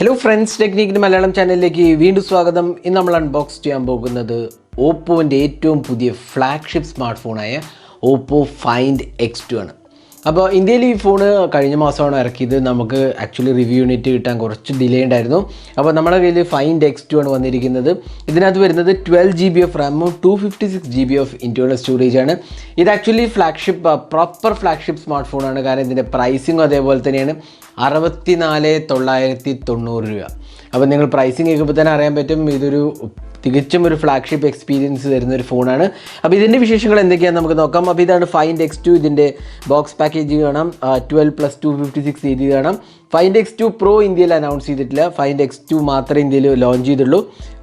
Hello friends, Technique Malayalam channel-ലേക്ക് വീണ്ടും സ്വാഗതം. ഇന്ന് നമ്മൾ അൺബോക്സ് ചെയ്യാൻ പോകുന്നത് ഓപ്പോൻ്റെ ഏറ്റവും പുതിയ ഫ്ലാഗ്ഷിപ്പ് സ്മാർട്ട് ഫോണായ ഓപ്പോ ഫൈൻഡ് X2 ആണ്. അപ്പോൾ ഇന്ത്യയിൽ ഈ ഫോണ് കഴിഞ്ഞ മാസമാണ് ഇറക്കിയത്. നമുക്ക് ആക്ച്വലി റിവ്യൂ യൂണിറ്റ് കിട്ടാൻ കുറച്ച് ഡിലേ ഉണ്ടായിരുന്നു. അപ്പോൾ നമ്മുടെ കയ്യിൽ ഫൈൻഡ് X2 ആണ് വന്നിരിക്കുന്നത്. ഇതിനകത്ത് വരുന്നത് 12GB ഓഫ് റാമും 256GB ഓഫ് ഇൻറ്റേർണൽ സ്റ്റോറേജ് ആണ്. ഇത് ആക്ച്വലി പ്രോപ്പർ ഫ്ലാഗ്ഷിപ്പ് സ്മാർട്ട് ഫോണാണ്. കാരണം ഇതിൻ്റെ പ്രൈസിങ്ങും അതേപോലെ തന്നെയാണ് 64,990 രൂപ. അപ്പോൾ നിങ്ങൾ പ്രൈസിങ് കേൾക്കുമ്പോൾ തന്നെ അറിയാൻ പറ്റും ഇതൊരു തികച്ചും ഒരു ഫ്ലാഗ്ഷിപ്പ് എക്സ്പീരിയൻസ് തരുന്ന ഒരു ഫോണാണ്. അപ്പോൾ ഇതിൻ്റെ വിശേഷങ്ങൾ എന്തൊക്കെയാണെന്ന് നമുക്ക് നോക്കാം. അപ്പോൾ ഇതാണ് ഫൈൻഡ് X2. ഇതിൻ്റെ ബോക്സ് പാക്കേജ് കാണാം, 12+256 രീതി കാണാം. ഫൈൻഡ് X2 പ്രോ ഇന്ത്യയിൽ അനൗൺസ് ചെയ്തിട്ടില്ല. ഫൈൻഡ് X2 മാത്രമേ ഇന്ത്യയിൽ ലോഞ്ച് ചെയ്തുള്ളൂ.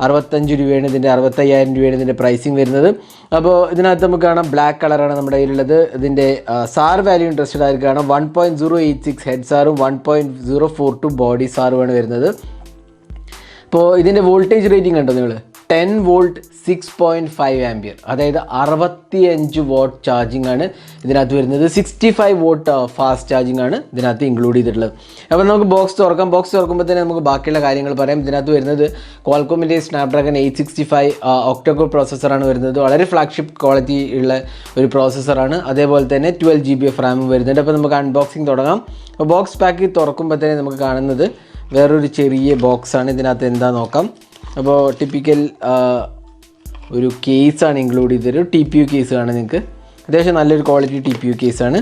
65 രൂപയാണ് ഇതിൻ്റെ, 65,000 രൂപയാണ് ഇതിൻ്റെ പ്രൈസിങ് വരുന്നത്. അപ്പോൾ ഇതിനകത്ത് നമുക്ക് കാണാം ബ്ലാക്ക് കളറാണ് നമ്മുടെ കയ്യിലുള്ളത്. ഇതിൻ്റെ സാർ വാല്യൂ ഇൻട്രസ്റ്റഡ് ആയിട്ട് കാണാം. 1.086 ഹെഡ് സാറും 1.042 ബോഡി സാറുമാണ് വരുന്നത്. അപ്പോൾ ഇതിൻ്റെ വോൾട്ടേജ് റേറ്റിംഗ് കണ്ടോ നിങ്ങൾ, 10 വോൾട്ട് 6.5 ആംപിയർ, അതായത് 65 വാട്ട് ചാർജിങ് ആണ് ഇതിനകത്ത് വരുന്നത്. 65 വാട്ട് ഫാസ്റ്റ് ചാർജിങ് ആണ് ഇതിനകത്ത് ഇൻക്ലൂഡ് ചെയ്തിട്ടുള്ളത്. അപ്പോൾ നമുക്ക് ബോക്സ് തുറക്കാം. ബോക്സ് തുറക്കുമ്പോൾ തന്നെ നമുക്ക് ബാക്കിയുള്ള കാര്യങ്ങൾ പറയാം. ഇതിനകത്ത് വരുന്നത് ക്വാൾകോമിൻ്റെ സ്നാപ്ഡ്രാഗൺ 865 ഒക്ടോകോർ പ്രോസസ്സറാണ് വരുന്നത്. വളരെ ഫ്ലാഗ്ഷിപ്പ് ക്വാളിറ്റി ഉള്ള ഒരു പ്രോസസ്സറാണ്. അതേപോലെ തന്നെ 12GB ഓഫ് റാമും വരുന്നുണ്ട്. അപ്പോൾ നമുക്ക് അൺബോക്സിങ് തുടങ്ങാം. അപ്പോൾ ബോക്സ് പാക്ക് തുറക്കുമ്പോൾ തന്നെ നമുക്ക് കാണുന്നത് വേറൊരു ചെറിയ ബോക്സാണ്. ഇതിനകത്ത് എന്താ നോക്കാം. അപ്പോൾ ടിപ്പിക്കൽ ഒരു കേസാണ് ഇൻക്ലൂഡ് ചെയ്തൊരു TPU കേസ് ആണ്. നിങ്ങൾക്ക് അത്യാവശ്യം നല്ലൊരു ക്വാളിറ്റി TPU കേസാണ്.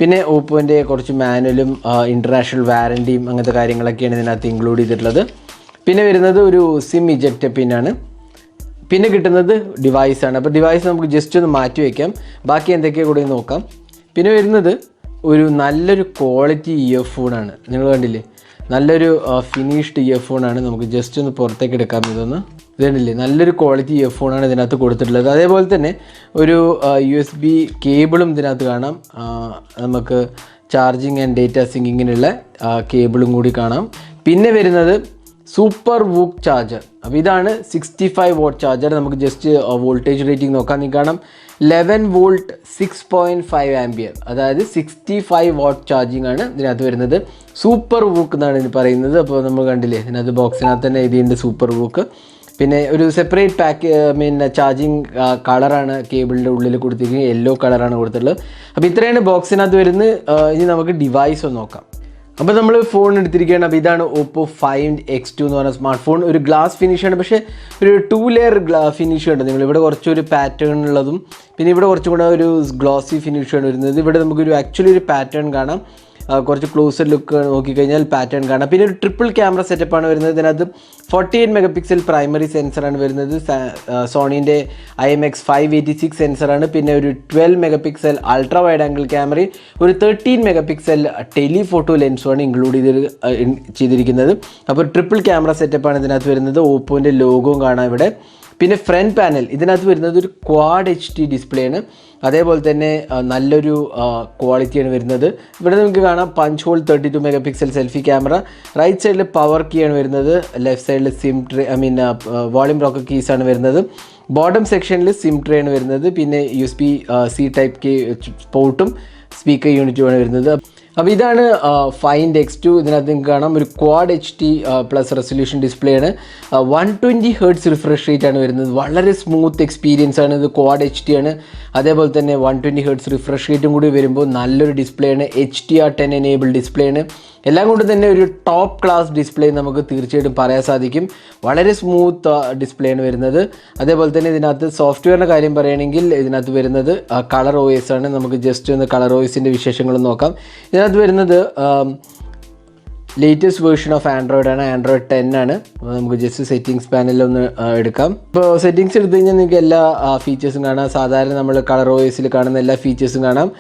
പിന്നെ ഓപ്പോൻ്റെ കുറച്ച് മാനുവലും ഇൻ്റർനാഷണൽ വാറൻറ്റിയും അങ്ങനത്തെ കാര്യങ്ങളൊക്കെയാണ് ഇതിനകത്ത് ഇൻക്ലൂഡ് ചെയ്തിട്ടുള്ളത്. പിന്നെ വരുന്നത് ഒരു സിം ഇജക്റ്റ് പിന്നാണ്. പിന്നെ കിട്ടുന്നത് ഡിവൈസാണ്. അപ്പോൾ ഡിവൈസ് നമുക്ക് ജസ്റ്റ് ഒന്ന് മാറ്റി വയ്ക്കാം. ബാക്കി എന്തൊക്കെയാണ് കൂടി നോക്കാം. പിന്നെ വരുന്നത് ഒരു നല്ലൊരു ക്വാളിറ്റി ഇയർഫോണാണ്. നിങ്ങൾ കണ്ടില്ലേ, നല്ലൊരു ഫിനിഷ്ഡ് ഇയർഫോണാണ്. നമുക്ക് ജസ്റ്റ് ഒന്ന് പുറത്തേക്ക് എടുക്കാം. ഇതൊന്ന് ഇതുണ്ടല്ലേ, നല്ലൊരു ക്വാളിറ്റി ഇയർഫോണാണ് ഇതിനകത്ത് കൊടുത്തിട്ടുള്ളത്. അതേപോലെ തന്നെ ഒരു USB കേബിളും ഇതിനകത്ത് കാണാം. നമുക്ക് ചാർജിങ് ആൻഡ് ഡേറ്റ സിങ്കിങ്ങിനുള്ള കേബിളും കൂടി കാണാം. പിന്നെ വരുന്നത് സൂപ്പർ വൂക്ക് ചാർജർ. അപ്പോൾ ഇതാണ് 65 വാട്ട് ചാർജർ. നമുക്ക് ജസ്റ്റ് വോൾട്ടേജ് റേറ്റിംഗ് നോക്കാം. നിങ്ങൾക്ക് കാണാം 11 വോൾട്ട് 6.5 ആംപിയർ, അതായത് 65 വാട്ട് ചാർജിങ് ആണ് ഇതിനകത്ത് വരുന്നത്. സൂപ്പർ വൂക്ക് എന്നാണ് ഇത് പറയുന്നത്. അപ്പോൾ നമ്മൾ കണ്ടില്ലേ, ഇതിനകത്ത് ബോക്സിനകത്ത് തന്നെ എഴുതിയിട്ടുണ്ട് സൂപ്പർ വൂക്ക്. പിന്നെ ഒരു സെപ്പറേറ്റ് ചാർജിങ് കളറാണ് കേബിളിൻ്റെ ഉള്ളിൽ കൊടുത്തിരിക്കുന്നത്. യെല്ലോ കളറാണ് കൊടുത്തിട്ടുള്ളത്. അപ്പോൾ ഇത്രയാണ് ബോക്സിനകത്ത് വരുന്നത്. ഇനി നമുക്ക് ഡിവൈസ് ഒന്ന് നോക്കാം. അപ്പോൾ നമ്മൾ ഫോൺ എടുത്തിരിക്കുകയാണ്. അപ്പോൾ ഇതാണ് ഓപ്പോ ഫൈൻഡ് X2 എന്ന് പറഞ്ഞ സ്മാർട്ട് ഫോൺ. ഒരു ഗ്ലാസ് ഫിനിഷാണ്, പക്ഷേ ഒരു 2 ലെയർ ഫിനിഷ് ഉണ്ട്. നിങ്ങൾ ഇവിടെ കുറച്ചൊരു പാറ്റേൺ ഉള്ളതും പിന്നെ ഇവിടെ കുറച്ചും കൂടെ ഒരു ഗ്ലോസി ഫിനിഷാണ് വരുന്നത്. ഇവിടെ നമുക്കൊരു ആക്ച്വലി ഒരു പാറ്റേൺ കാണാം. കുറച്ച് ക്ലോസർ ലുക്ക് നോക്കിക്കഴിഞ്ഞാൽ പാറ്റേൺ കാണാം. പിന്നെ ഒരു ട്രിപ്പിൾ ക്യാമറ സെറ്റപ്പാണ് വരുന്നത്. ഇതിനകത്ത് 48 മെഗാപിക്സൽ പ്രൈമറി സെൻസറാണ് വരുന്നത്. സോണീൻ്റെ IMX586 സെൻസറാണ്. പിന്നെ ഒരു 12 മെഗാപിക്സൽ അൾട്രാ വൈഡ് ആംഗിൾ ക്യാമറയും ഒരു 13 മെഗാപിക്സൽ ടെലിഫോട്ടോ ലെൻസുമാണ് ഇൻക്ലൂഡ് ചെയ്തിരിക്കുന്നത്. അപ്പോൾ ട്രിപ്പിൾ ക്യാമറ സെറ്റപ്പാണ് ഇതിനകത്ത് വരുന്നത്. ഓപ്പോൻ്റെ ലോഗോയും കാണാം ഇവിടെ. പിന്നെ ഫ്രണ്ട് പാനൽ ഇതിനകത്ത് വരുന്നത് ഒരു ക്വാഡ് HD ഡിസ്പ്ലേ ആണ്. അതേപോലെ തന്നെ നല്ലൊരു ക്വാളിറ്റിയാണ് വരുന്നത്. ഇവിടെ നമുക്ക് കാണാം punch hole 32 megapixel selfie camera. Right സൈഡിൽ പവർ കീ ആണ് വരുന്നത്. ലെഫ്റ്റ് സൈഡിൽ സിം ട്രേ വോളിയം റോക്കർ കീസാണ് വരുന്നത്. ബോട്ടം സെക്ഷനിൽ സിം ട്രേ ആണ് വരുന്നത്. പിന്നെ USB-C ടൈപ്പ് കീ പോർട്ടും സ്പീക്കർ യൂണിറ്റുമാണ് വരുന്നത്. അപ്പോൾ ഇതാണ് ഫൈൻഡ് X2. ഇതിനകത്ത് നിങ്ങൾക്ക് കാണാം ഒരു quad HD plus resolution display ആണ്. 120 Hz റിഫ്രഷ് റേറ്റ് ആണ് വരുന്നത്. വളരെ സ്മൂത്ത് എക്സ്പീരിയൻസ് ആണ്. ഇത് ക്വാഡ് HD ആണ്. അതേപോലെ തന്നെ 120 Hz റിഫ്രഷ് റേറ്റും കൂടി വരുമ്പോൾ നല്ലൊരു ഡിസ്പ്ലേ ആണ്. HDR10 എനേബിൾ ഡിസ്പ്ലേ ആണ്. എല്ലാം കൊണ്ട് തന്നെ ഒരു ടോപ്പ് ക്ലാസ് ഡിസ്പ്ലേ നമുക്ക് തീർച്ചയായിട്ടും പറയാൻ സാധിക്കും. വളരെ സ്മൂത്ത് ഡിസ്പ്ലേ ആണ് വരുന്നത്. അതേപോലെ തന്നെ ഇതിനകത്ത് സോഫ്റ്റ്വെയറിൻ്റെ കാര്യം പറയുകയാണെങ്കിൽ ഇതിനകത്ത് വരുന്നത് കളർ OS ആണ്. നമുക്ക് ജസ്റ്റ് ഒന്ന് കളർ OSൻ്റെ വിശേഷങ്ങളും നോക്കാം. ഇതിനകത്ത് വരുന്നത് ലേറ്റസ്റ്റ് വേർഷൻ ഓഫ് ആൻഡ്രോയിഡ് ആണ്. ആൻഡ്രോയിഡ് 10 ആണ്. നമുക്ക് ജസ്റ്റ് സെറ്റിങ്സ് പാനലൊന്ന് എടുക്കാം. ഇപ്പോൾ സെറ്റിങ്സ് എടുത്തു കഴിഞ്ഞാൽ നിങ്ങൾക്ക് എല്ലാ ഫീച്ചേഴ്സും കാണാം. സാധാരണ നമ്മൾ കളർ OSൽ കാണുന്ന എല്ലാ ഫീച്ചേഴ്സും കാണാം.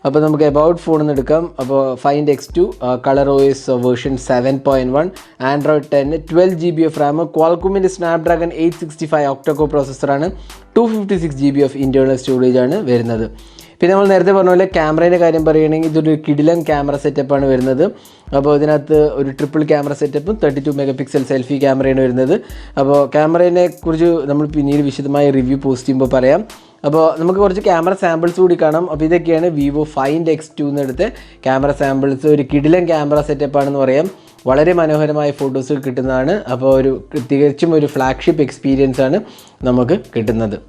അപ്പോൾ നമുക്ക് എബൌട്ട് ഫോണിൽ നിന്ന് എടുക്കാം. അപ്പോൾ find X2 colour OS version 7.1, Android 10, 12GB of RAM, ക്വാൾകോമിൻ്റെ സ്നാപ്ഡ്രാഗൺ 865 ഒക്ടോകോർ പ്രോസസ്സറാണ്, 256GB ഓഫ് ഇൻറ്റേർണൽ സ്റ്റോറേജ് ആണ് വരുന്നത്. പിന്നെ നമ്മൾ നേരത്തെ പറഞ്ഞ പോലെ ക്യാമറേൻ്റെ കാര്യം പറയുകയാണെങ്കിൽ ഇതൊരു കിടിലൻ ക്യാമറ സെറ്റപ്പാണ് വരുന്നത്. അപ്പോൾ ഇതിനകത്ത് ഒരു ട്രിപ്പിൾ ക്യാമറ സെറ്റപ്പും 32 മെഗാപിക്സൽ സെൽഫി ക്യാമറയാണ് വരുന്നത്. അപ്പോൾ ക്യാമറയെ കുറിച്ച് നമ്മൾ പിന്നീട് വിശദമായി റിവ്യൂ പോസ്റ്റ് ചെയ്യുമ്പോൾ പറയാം. അപ്പോൾ നമുക്ക് കുറച്ച് ക്യാമറ സാമ്പിൾസ് കൂടി കാണാം. അപ്പോൾ ഇതൊക്കെയാണ് വിവോ ഫൈൻഡ് X2 എന്നെടുത്ത് ക്യാമറ സാമ്പിൾസ്. ഒരു കിടിലൻ ക്യാമറ സെറ്റപ്പാണെന്ന് പറയാം. വളരെ മനോഹരമായ ഫോട്ടോസ് കിട്ടുന്നതാണ്. അപ്പോൾ തികച്ചും ഒരു ഫ്ലാഗ്ഷിപ്പ് എക്സ്പീരിയൻസ് ആണ് നമുക്ക് കിട്ടുന്നത്.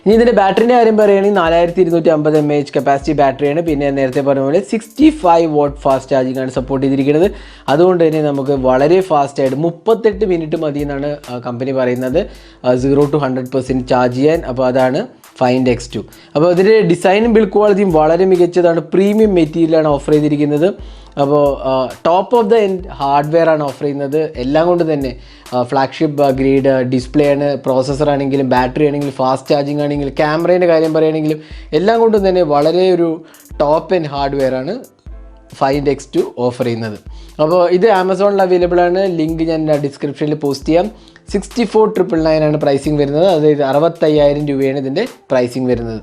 ഇനി ഇതിൻ്റെ ബാറ്ററിൻ്റെ കാര്യം പറയുകയാണെങ്കിൽ 4250 mAh കപ്പാസിറ്റി ബാറ്ററിയാണ്. പിന്നെ നേരത്തെ പറഞ്ഞ പോലെ 65 വാട്ട് ഫാസ്റ്റ് ചാർജിങ് ആണ് സപ്പോർട്ട് ചെയ്തിരിക്കുന്നത്. അതുകൊണ്ട് തന്നെ നമുക്ക് വളരെ ഫാസ്റ്റായിട്ട് 38 മിനിറ്റ് മതി എന്നാണ് കമ്പനി പറയുന്നത് 0 to 100% ചാർജ് ചെയ്യാൻ. അപ്പോൾ അതാണ് Find X2. അപ്പോൾ ഇതിൻ്റെ ഡിസൈനും ബിൽഡ് ക്വാളിറ്റിയും വളരെ മികച്ചതാണ്. പ്രീമിയം മെറ്റീരിയലാണ് ഓഫർ ചെയ്തിരിക്കുന്നത്. അപ്പോൾ top of the end hardware ആണ് ഓഫർ ചെയ്യുന്നത്. എല്ലാം കൊണ്ട് തന്നെ ഫ്ലാഗ്ഷിപ്പ് ഗ്രേഡ് ഡിസ്പ്ലേ ആണ്, പ്രോസസ്സർ ആണെങ്കിലും ബാറ്ററി ആണെങ്കിലും ഫാസ്റ്റ് ചാർജിങ് ആണെങ്കിലും ക്യാമറേൻ്റെ കാര്യം പറയുകയാണെങ്കിലും എല്ലാം കൊണ്ടും തന്നെ വളരെ ഒരു ടോപ്പ് എൻഡ് ഹാർഡ്വെയർ ആണ് Find X2 ഓഫർ ചെയ്യുന്നത്. അപ്പോൾ ഇത് ആമസോണിൽ അവൈലബിൾ ആണ്. ലിങ്ക് ഞാൻ ഡിസ്ക്രിപ്ഷനിൽ പോസ്റ്റ് ചെയ്യാം. 64,999 ആണ് പ്രൈസിങ് വരുന്നത്. അതായത് 65,000 രൂപയാണ് ഇതിൻ്റെ പ്രൈസിങ് വരുന്നത്.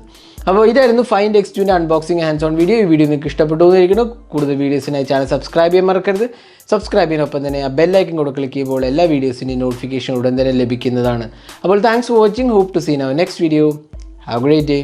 അപ്പോൾ ഇതായിരുന്നു Find X2ൻ്റെ അൺബോക്സിങ് ഹാൻഡ്സ് ഓൺ വീഡിയോ. ഈ വീഡിയോ നിങ്ങൾക്ക് ഇഷ്ടപ്പെട്ടു എന്നിരിക്കുന്നു. കൂടുതൽ വീഡിയോസിനായി ചാനൽ സബ്സ്ക്രൈബ് ചെയ്യാൻ മറക്കരുത്. സബ്സ്ക്രൈബ് ചെയ്യുന്നൊപ്പം തന്നെ ആ ബെല്ലൈക്കൻ കൂടെ ക്ലിക്ക് ചെയ്യുമ്പോൾ എല്ലാ വീഡിയോസിൻ്റെയും നോട്ടിഫിക്കേഷൻ ഉടൻ തന്നെ ലഭിക്കുന്നതാണ്. അപ്പോൾ thanks for watching. Hope to see now next video. Have a great day.